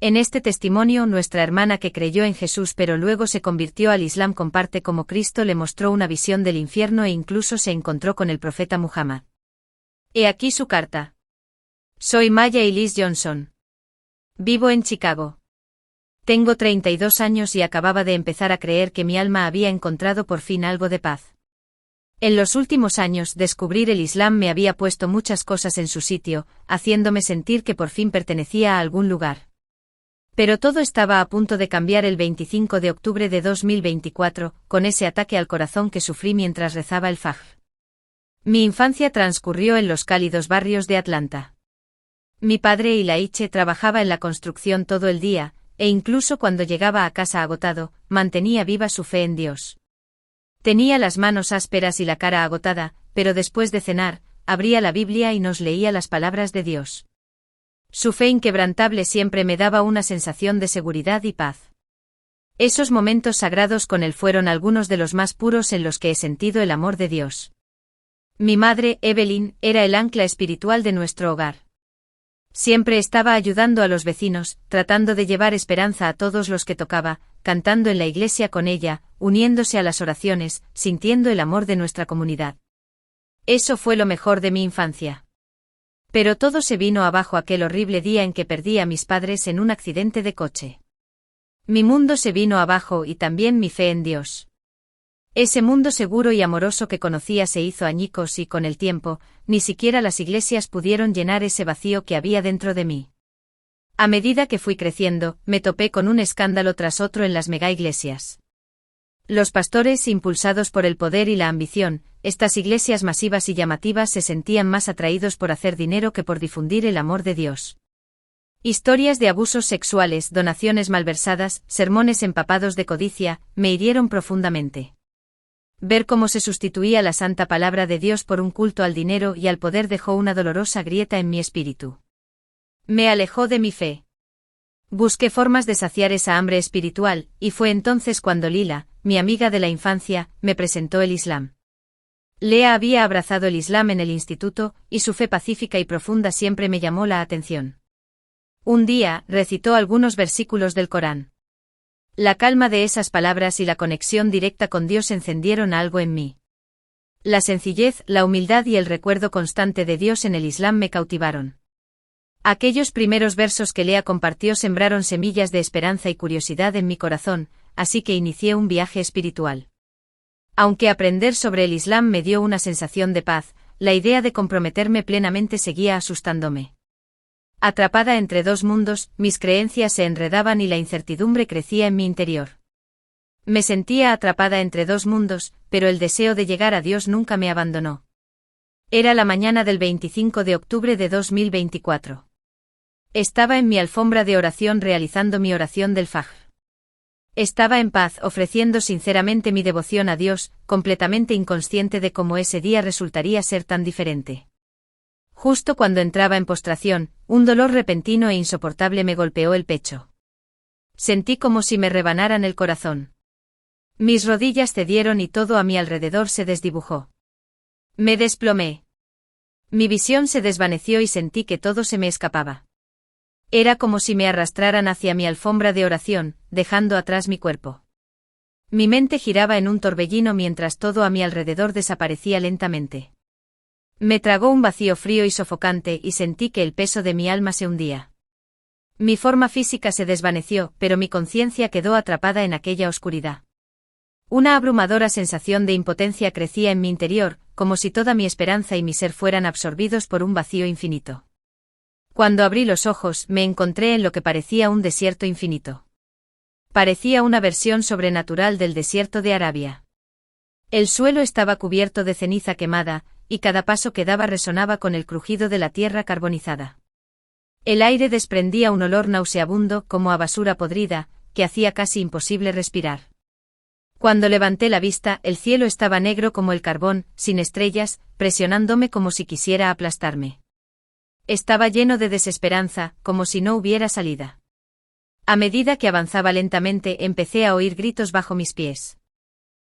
En este testimonio, nuestra hermana que creyó en Jesús pero luego se convirtió al Islam comparte cómo Cristo le mostró una visión del infierno e incluso se encontró con el profeta Muhammad. He aquí su carta. Soy Maya Elise Johnson. Vivo en Chicago. Tengo 32 años y acababa de empezar a creer que mi alma había encontrado por fin algo de paz. En los últimos años, descubrir el Islam me había puesto muchas cosas en su sitio, haciéndome sentir que por fin pertenecía a algún lugar. Pero todo estaba a punto de cambiar el 25 de octubre de 2024, con ese ataque al corazón que sufrí mientras rezaba el Fajr. Mi infancia transcurrió en los cálidos barrios de Atlanta. Mi padre Ilaiche trabajaba en la construcción todo el día, e incluso cuando llegaba a casa agotado, mantenía viva su fe en Dios. Tenía las manos ásperas y la cara agotada, pero después de cenar, abría la Biblia y nos leía las palabras de Dios. Su fe inquebrantable siempre me daba una sensación de seguridad y paz. Esos momentos sagrados con él fueron algunos de los más puros en los que he sentido el amor de Dios. Mi madre, Evelyn, era el ancla espiritual de nuestro hogar. Siempre estaba ayudando a los vecinos, tratando de llevar esperanza a todos los que tocaba, cantando en la iglesia con ella, uniéndose a las oraciones, sintiendo el amor de nuestra comunidad. Eso fue lo mejor de mi infancia. Pero todo se vino abajo aquel horrible día en que perdí a mis padres en un accidente de coche. Mi mundo se vino abajo y también mi fe en Dios. Ese mundo seguro y amoroso que conocía se hizo añicos y con el tiempo, ni siquiera las iglesias pudieron llenar ese vacío que había dentro de mí. A medida que fui creciendo, me topé con un escándalo tras otro en las megaiglesias. Los pastores, impulsados por el poder y la ambición, estas iglesias masivas y llamativas se sentían más atraídos por hacer dinero que por difundir el amor de Dios. Historias de abusos sexuales, donaciones malversadas, sermones empapados de codicia, me hirieron profundamente. Ver cómo se sustituía la santa palabra de Dios por un culto al dinero y al poder dejó una dolorosa grieta en mi espíritu. Me alejó de mi fe. Busqué formas de saciar esa hambre espiritual, y fue entonces cuando Lila, mi amiga de la infancia, me presentó el Islam. Lea había abrazado el Islam en el instituto, y su fe pacífica y profunda siempre me llamó la atención. Un día, recitó algunos versículos del Corán. La calma de esas palabras y la conexión directa con Dios encendieron algo en mí. La sencillez, la humildad y el recuerdo constante de Dios en el Islam me cautivaron. Aquellos primeros versos que Lea compartió sembraron semillas de esperanza y curiosidad en mi corazón, así que inicié un viaje espiritual. Aunque aprender sobre el Islam me dio una sensación de paz, la idea de comprometerme plenamente seguía asustándome. Atrapada entre dos mundos, mis creencias se enredaban y la incertidumbre crecía en mi interior. Me sentía atrapada entre dos mundos, pero el deseo de llegar a Dios nunca me abandonó. Era la mañana del 25 de octubre de 2024. Estaba en mi alfombra de oración realizando mi oración del Fajr. Estaba en paz, ofreciendo sinceramente mi devoción a Dios, completamente inconsciente de cómo ese día resultaría ser tan diferente. Justo cuando entraba en postración, un dolor repentino e insoportable me golpeó el pecho. Sentí como si me rebanaran el corazón. Mis rodillas cedieron y todo a mi alrededor se desdibujó. Me desplomé. Mi visión se desvaneció y sentí que todo se me escapaba. Era como si me arrastraran hacia mi alfombra de oración, dejando atrás mi cuerpo. Mi mente giraba en un torbellino mientras todo a mi alrededor desaparecía lentamente. Me tragó un vacío frío y sofocante y sentí que el peso de mi alma se hundía. Mi forma física se desvaneció, pero mi conciencia quedó atrapada en aquella oscuridad. Una abrumadora sensación de impotencia crecía en mi interior, como si toda mi esperanza y mi ser fueran absorbidos por un vacío infinito. Cuando abrí los ojos, me encontré en lo que parecía un desierto infinito. Parecía una versión sobrenatural del desierto de Arabia. El suelo estaba cubierto de ceniza quemada, y cada paso que daba resonaba con el crujido de la tierra carbonizada. El aire desprendía un olor nauseabundo como a basura podrida, que hacía casi imposible respirar. Cuando levanté la vista, el cielo estaba negro como el carbón, sin estrellas, presionándome como si quisiera aplastarme. Estaba lleno de desesperanza, como si no hubiera salida. A medida que avanzaba lentamente, empecé a oír gritos bajo mis pies.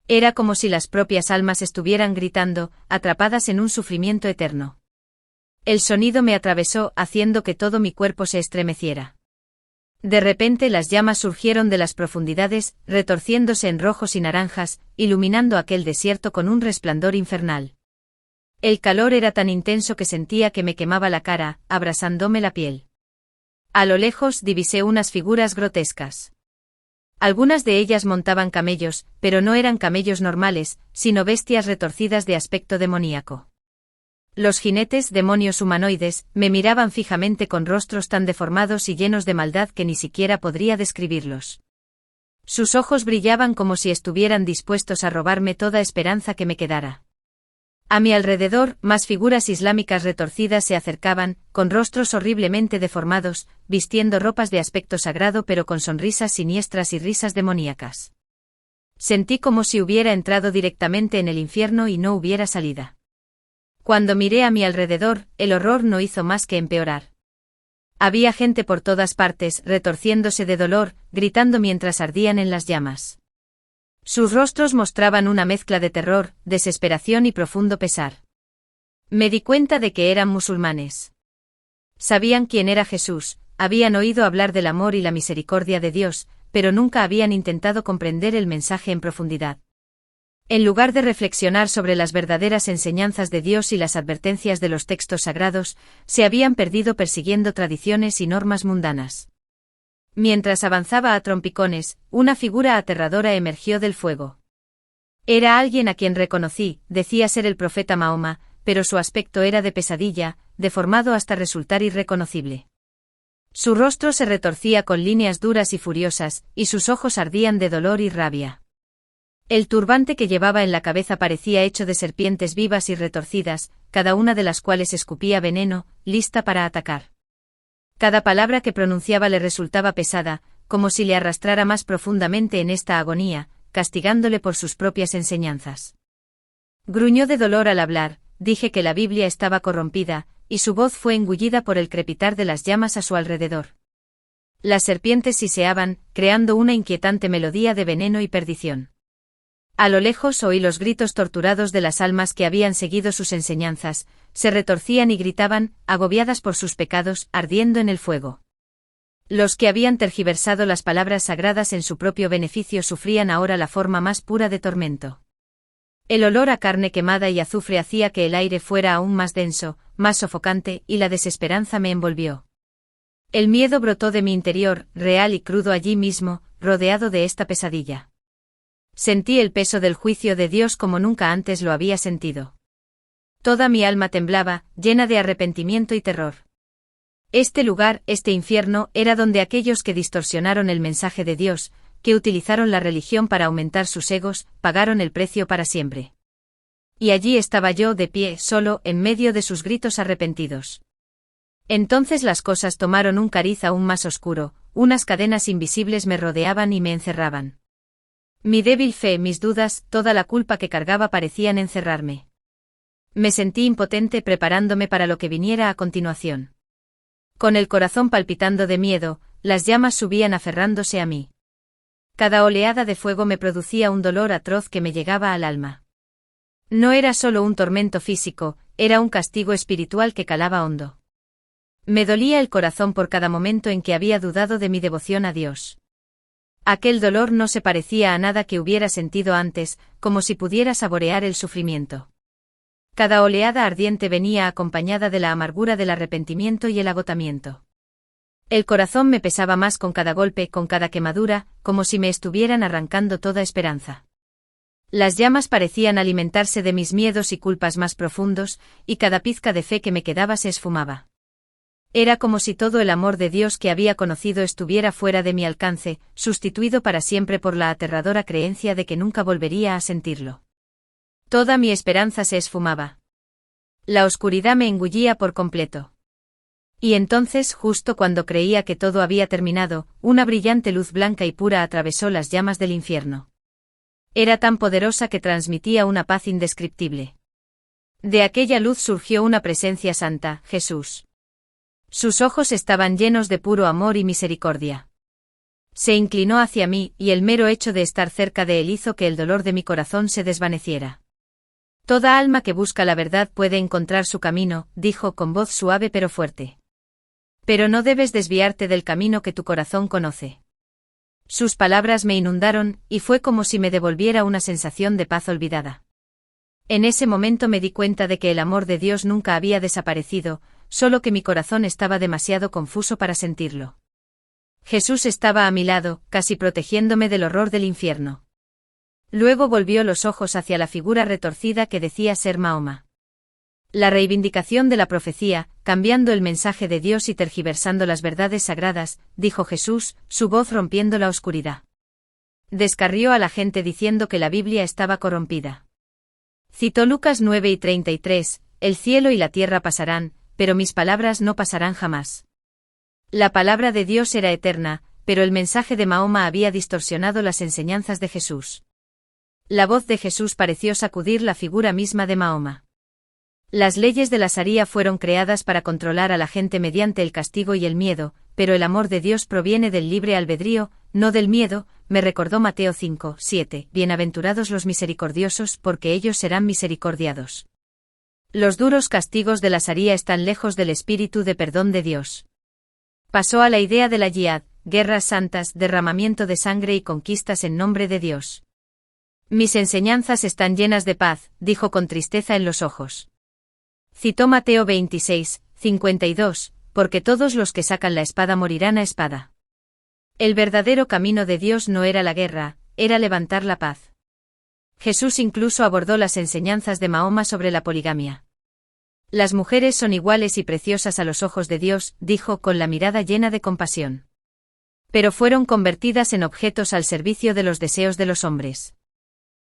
Era como si las propias almas estuvieran gritando, atrapadas en un sufrimiento eterno. El sonido me atravesó, haciendo que todo mi cuerpo se estremeciera. De repente las llamas surgieron de las profundidades, retorciéndose en rojos y naranjas, iluminando aquel desierto con un resplandor infernal. El calor era tan intenso que sentía que me quemaba la cara, abrasándome la piel. A lo lejos divisé unas figuras grotescas. Algunas de ellas montaban camellos, pero no eran camellos normales, sino bestias retorcidas de aspecto demoníaco. Los jinetes, demonios humanoides, me miraban fijamente con rostros tan deformados y llenos de maldad que ni siquiera podría describirlos. Sus ojos brillaban como si estuvieran dispuestos a robarme toda esperanza que me quedara. A mi alrededor, más figuras islámicas retorcidas se acercaban, con rostros horriblemente deformados, vistiendo ropas de aspecto sagrado pero con sonrisas siniestras y risas demoníacas. Sentí como si hubiera entrado directamente en el infierno y no hubiera salida. Cuando miré a mi alrededor, el horror no hizo más que empeorar. Había gente por todas partes, retorciéndose de dolor, gritando mientras ardían en las llamas. Sus rostros mostraban una mezcla de terror, desesperación y profundo pesar. Me di cuenta de que eran musulmanes. Sabían quién era Jesús, habían oído hablar del amor y la misericordia de Dios, pero nunca habían intentado comprender el mensaje en profundidad. En lugar de reflexionar sobre las verdaderas enseñanzas de Dios y las advertencias de los textos sagrados, se habían perdido persiguiendo tradiciones y normas mundanas. Mientras avanzaba a trompicones, una figura aterradora emergió del fuego. Era alguien a quien reconocí, decía ser el profeta Mahoma, pero su aspecto era de pesadilla, deformado hasta resultar irreconocible. Su rostro se retorcía con líneas duras y furiosas, y sus ojos ardían de dolor y rabia. El turbante que llevaba en la cabeza parecía hecho de serpientes vivas y retorcidas, cada una de las cuales escupía veneno, lista para atacar. Cada palabra que pronunciaba le resultaba pesada, como si le arrastrara más profundamente en esta agonía, castigándole por sus propias enseñanzas. Gruñó de dolor al hablar, dije que la Biblia estaba corrompida, y su voz fue engullida por el crepitar de las llamas a su alrededor. Las serpientes siseaban, creando una inquietante melodía de veneno y perdición. A lo lejos oí los gritos torturados de las almas que habían seguido sus enseñanzas, se retorcían y gritaban, agobiadas por sus pecados, ardiendo en el fuego. Los que habían tergiversado las palabras sagradas en su propio beneficio sufrían ahora la forma más pura de tormento. El olor a carne quemada y azufre hacía que el aire fuera aún más denso, más sofocante, y la desesperanza me envolvió. El miedo brotó de mi interior, real y crudo allí mismo, rodeado de esta pesadilla. Sentí el peso del juicio de Dios como nunca antes lo había sentido. Toda mi alma temblaba, llena de arrepentimiento y terror. Este lugar, este infierno, era donde aquellos que distorsionaron el mensaje de Dios, que utilizaron la religión para aumentar sus egos, pagaron el precio para siempre. Y allí estaba yo de pie, solo, en medio de sus gritos arrepentidos. Entonces las cosas tomaron un cariz aún más oscuro, unas cadenas invisibles me rodeaban y me encerraban. Mi débil fe, mis dudas, toda la culpa que cargaba parecían encerrarme. Me sentí impotente preparándome para lo que viniera a continuación. Con el corazón palpitando de miedo, las llamas subían aferrándose a mí. Cada oleada de fuego me producía un dolor atroz que me llegaba al alma. No era solo un tormento físico, era un castigo espiritual que calaba hondo. Me dolía el corazón por cada momento en que había dudado de mi devoción a Dios. Aquel dolor no se parecía a nada que hubiera sentido antes, como si pudiera saborear el sufrimiento. Cada oleada ardiente venía acompañada de la amargura del arrepentimiento y el agotamiento. El corazón me pesaba más con cada golpe, con cada quemadura, como si me estuvieran arrancando toda esperanza. Las llamas parecían alimentarse de mis miedos y culpas más profundos, y cada pizca de fe que me quedaba se esfumaba. Era como si todo el amor de Dios que había conocido estuviera fuera de mi alcance, sustituido para siempre por la aterradora creencia de que nunca volvería a sentirlo. Toda mi esperanza se esfumaba. La oscuridad me engullía por completo. Y entonces, justo cuando creía que todo había terminado, una brillante luz blanca y pura atravesó las llamas del infierno. Era tan poderosa que transmitía una paz indescriptible. De aquella luz surgió una presencia santa, Jesús. Sus ojos estaban llenos de puro amor y misericordia. Se inclinó hacia mí, y el mero hecho de estar cerca de él hizo que el dolor de mi corazón se desvaneciera. Toda alma que busca la verdad puede encontrar su camino, dijo con voz suave pero fuerte. Pero no debes desviarte del camino que tu corazón conoce. Sus palabras me inundaron, y fue como si me devolviera una sensación de paz olvidada. En ese momento me di cuenta de que el amor de Dios nunca había desaparecido, solo que mi corazón estaba demasiado confuso para sentirlo. Jesús estaba a mi lado, casi protegiéndome del horror del infierno. Luego volvió los ojos hacia la figura retorcida que decía ser Mahoma. La reivindicación de la profecía, cambiando el mensaje de Dios y tergiversando las verdades sagradas, dijo Jesús, su voz rompiendo la oscuridad. Descarrió a la gente diciendo que la Biblia estaba corrompida. Citó Lucas 9:33, el cielo y la tierra pasarán, pero mis palabras no pasarán jamás. La palabra de Dios era eterna, pero el mensaje de Mahoma había distorsionado las enseñanzas de Jesús. La voz de Jesús pareció sacudir la figura misma de Mahoma. Las leyes de la Sharía fueron creadas para controlar a la gente mediante el castigo y el miedo, pero el amor de Dios proviene del libre albedrío, no del miedo, me recordó Mateo 5:7, bienaventurados los misericordiosos porque ellos serán misericordiados. Los duros castigos de la Sharía están lejos del espíritu de perdón de Dios. Pasó a la idea de la yihad, guerras santas, derramamiento de sangre y conquistas en nombre de Dios. Mis enseñanzas están llenas de paz, dijo con tristeza en los ojos. Citó Mateo 26:52, porque todos los que sacan la espada morirán a espada. El verdadero camino de Dios no era la guerra, era levantar la paz. Jesús incluso abordó las enseñanzas de Mahoma sobre la poligamia. Las mujeres son iguales y preciosas a los ojos de Dios, dijo con la mirada llena de compasión. Pero fueron convertidas en objetos al servicio de los deseos de los hombres.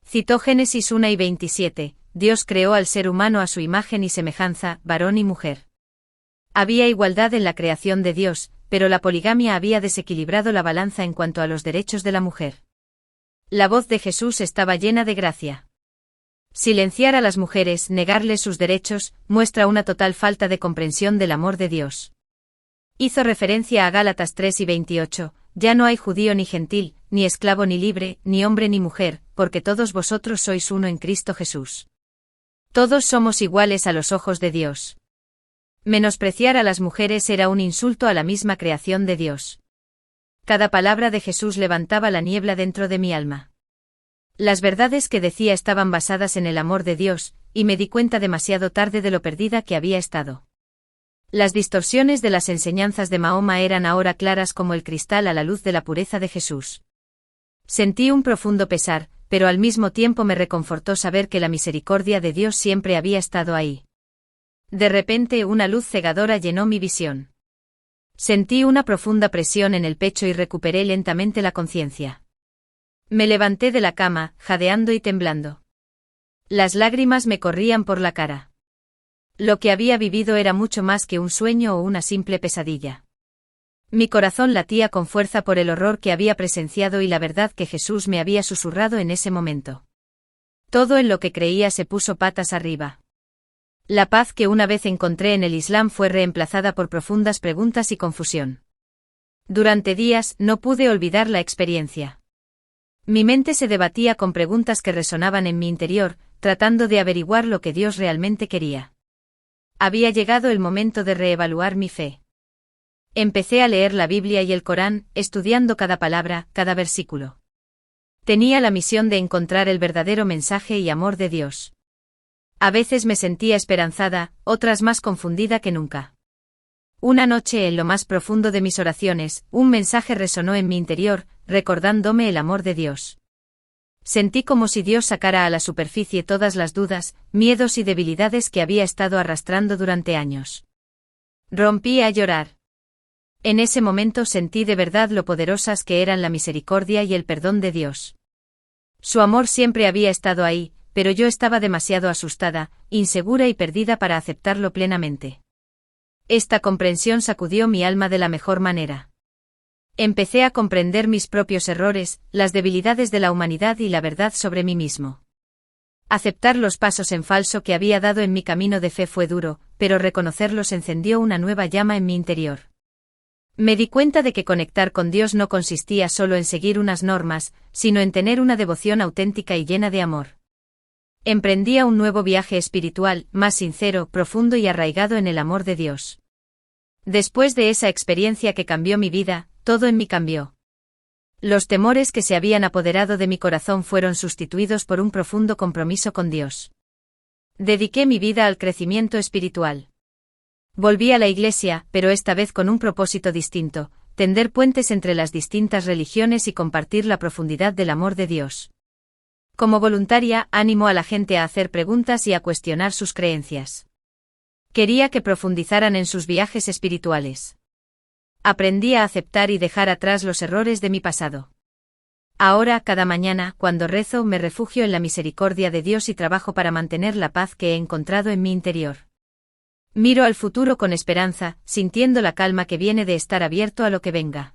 Citó Génesis 1:27, Dios creó al ser humano a su imagen y semejanza, varón y mujer. Había igualdad en la creación de Dios, pero la poligamia había desequilibrado la balanza en cuanto a los derechos de la mujer. La voz de Jesús estaba llena de gracia. Silenciar a las mujeres, negarles sus derechos, muestra una total falta de comprensión del amor de Dios. Hizo referencia a Gálatas 3:28, ya no hay judío ni gentil, ni esclavo ni libre, ni hombre ni mujer, porque todos vosotros sois uno en Cristo Jesús. Todos somos iguales a los ojos de Dios. Menospreciar a las mujeres era un insulto a la misma creación de Dios. Cada palabra de Jesús levantaba la niebla dentro de mi alma. Las verdades que decía estaban basadas en el amor de Dios, y me di cuenta demasiado tarde de lo perdida que había estado. Las distorsiones de las enseñanzas de Mahoma eran ahora claras como el cristal a la luz de la pureza de Jesús. Sentí un profundo pesar, pero al mismo tiempo me reconfortó saber que la misericordia de Dios siempre había estado ahí. De repente una luz cegadora llenó mi visión. Sentí una profunda presión en el pecho y recuperé lentamente la conciencia. Me levanté de la cama, jadeando y temblando. Las lágrimas me corrían por la cara. Lo que había vivido era mucho más que un sueño o una simple pesadilla. Mi corazón latía con fuerza por el horror que había presenciado y la verdad que Jesús me había susurrado en ese momento. Todo en lo que creía se puso patas arriba. La paz que una vez encontré en el Islam fue reemplazada por profundas preguntas y confusión. Durante días no pude olvidar la experiencia. Mi mente se debatía con preguntas que resonaban en mi interior, tratando de averiguar lo que Dios realmente quería. Había llegado el momento de reevaluar mi fe. Empecé a leer la Biblia y el Corán, estudiando cada palabra, cada versículo. Tenía la misión de encontrar el verdadero mensaje y amor de Dios. A veces me sentía esperanzada, otras más confundida que nunca. Una noche en lo más profundo de mis oraciones, un mensaje resonó en mi interior, recordándome el amor de Dios. Sentí como si Dios sacara a la superficie todas las dudas, miedos y debilidades que había estado arrastrando durante años. Rompí a llorar. En ese momento sentí de verdad lo poderosas que eran la misericordia y el perdón de Dios. Su amor siempre había estado ahí, pero yo estaba demasiado asustada, insegura y perdida para aceptarlo plenamente. Esta comprensión sacudió mi alma de la mejor manera. Empecé a comprender mis propios errores, las debilidades de la humanidad y la verdad sobre mí mismo. Aceptar los pasos en falso que había dado en mi camino de fe fue duro, pero reconocerlos encendió una nueva llama en mi interior. Me di cuenta de que conectar con Dios no consistía solo en seguir unas normas, sino en tener una devoción auténtica y llena de amor. Emprendía un nuevo viaje espiritual, más sincero, profundo y arraigado en el amor de Dios. Después de esa experiencia que cambió mi vida, todo en mí cambió. Los temores que se habían apoderado de mi corazón fueron sustituidos por un profundo compromiso con Dios. Dediqué mi vida al crecimiento espiritual. Volví a la iglesia, pero esta vez con un propósito distinto: tender puentes entre las distintas religiones y compartir la profundidad del amor de Dios. Como voluntaria, animo a la gente a hacer preguntas y a cuestionar sus creencias. Quería que profundizaran en sus viajes espirituales. Aprendí a aceptar y dejar atrás los errores de mi pasado. Ahora, cada mañana, cuando rezo, me refugio en la misericordia de Dios y trabajo para mantener la paz que he encontrado en mi interior. Miro al futuro con esperanza, sintiendo la calma que viene de estar abierto a lo que venga.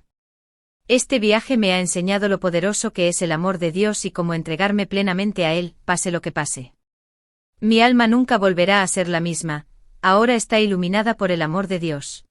Este viaje me ha enseñado lo poderoso que es el amor de Dios y cómo entregarme plenamente a Él, pase lo que pase. Mi alma nunca volverá a ser la misma, ahora está iluminada por el amor de Dios.